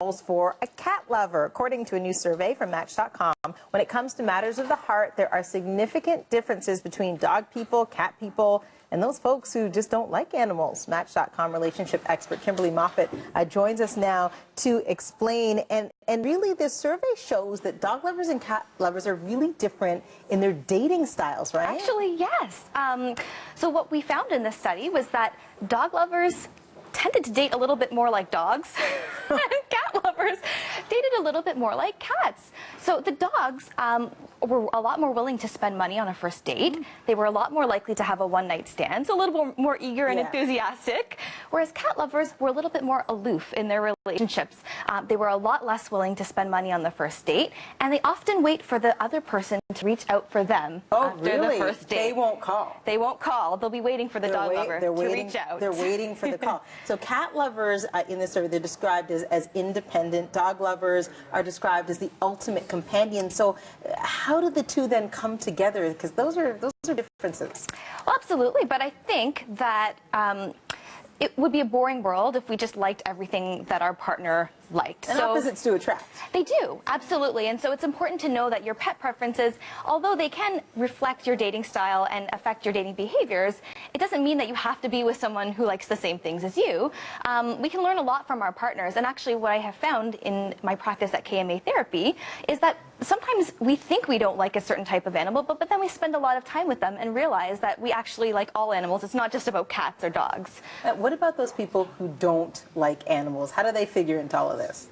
essentials for a cat lover. According to a new survey from Match.com, when it comes to matters of the heart, there are significant differences between dog people, cat people, and those folks who just don't like animals. Match.com relationship expert Kimberly Moffat joins us now to explain. And really, this survey shows that dog lovers and cat lovers are really different in their dating styles, right? Actually, yes. So what we found in this study was that dog lovers tended to date a little bit more like dogs, and cat lovers dated a little bit more like cats. So the dogs were a lot more willing to spend money on a first date. They were a lot more likely to have a one-night stand, so a little more eager and enthusiastic, whereas cat lovers were a little bit more aloof in their relationships. They were a lot less willing to spend money on the first date, and they often wait for the other person to reach out for them after the first date. They won't call. They won't call. They'll be waiting for the dog lover to reach out. They're waiting for the call. So cat lovers in this survey, they're described as independent. Dog lovers are described as the ultimate companion. So how do the two then come together? Because those are differences. Well, absolutely. But I think that it would be a boring world if we just liked everything that our partner liked. And opposites do attract. They do, absolutely. And so it's important to know that your pet preferences, although they can reflect your dating style and affect your dating behaviors, it doesn't mean that you have to be with someone who likes the same things as you. We can learn a lot from our partners. And actually what I have found in my practice at KMA Therapy is that sometimes we think we don't like a certain type of animal, but then we spend a lot of time with them and realize that we actually like all animals. It's not just about cats or dogs. What about those people who don't like animals? How do they figure into all of this?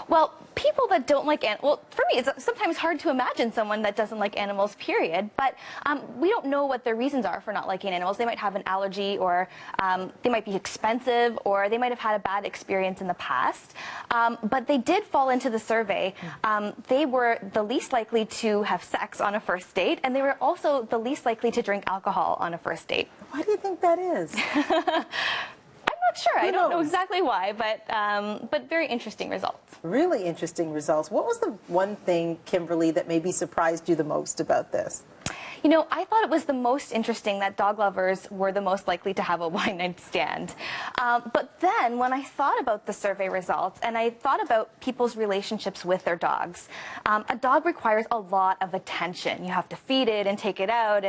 Well, people that don't like animals, well, for me, it's sometimes hard to imagine someone that doesn't like animals, period. But we don't know what their reasons are for not liking animals. They might have an allergy, or they might be expensive, or they might have had a bad experience in the past. But they did fall into the survey. They were the least likely to have sex on a first date, and they were also the least likely to drink alcohol on a first date. Why do you think that is? Not sure. I don't know exactly why, but very interesting results. Really interesting results. What was the one thing, Kimberly, that maybe surprised you the most about this? You know, I thought it was the most interesting that dog lovers were the most likely to have a one-night stand. But then when I thought about the survey results and I thought about people's relationships with their dogs, a dog requires a lot of attention. You have to feed it and take it out.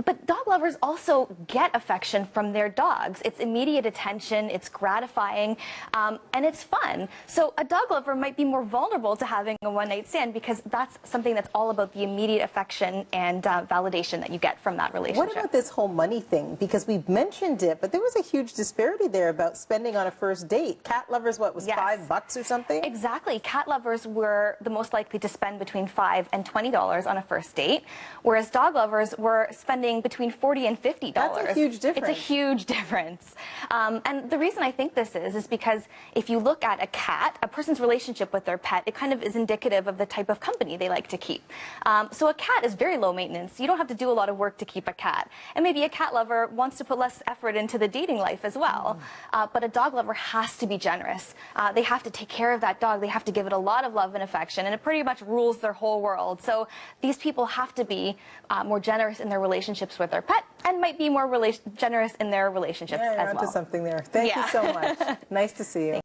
But dog lovers also get affection from their dogs. It's immediate attention, it's gratifying, and it's fun. So a dog lover might be more vulnerable to having a one-night stand because that's something that's all about the immediate affection and validation that you get from that relationship. What about this whole money thing? Because we've mentioned it, but there was a huge disparity there about spending on a first date. Cat lovers, what, was $5 or something? Exactly. Cat lovers were the most likely to spend between $5 and $20 on a first date, whereas dog lovers were spending between $40 and $50. That's a huge difference. It's a huge difference. And the reason I think this is because if you look at a cat, a person's relationship with their pet, it kind of is indicative of the type of company they like to keep. So a cat is very low maintenance. You don't have to do a lot of work to keep a cat. And maybe a cat lover wants to put less effort into the dating life as well. But a dog lover has to be generous. They have to take care of that dog. They have to give it a lot of love and affection, and it pretty much rules their whole world. So these people have to be more generous in their relationships with their pet and might be more generous in their relationships as well. You're onto something there. Thank you so much. Nice to see you.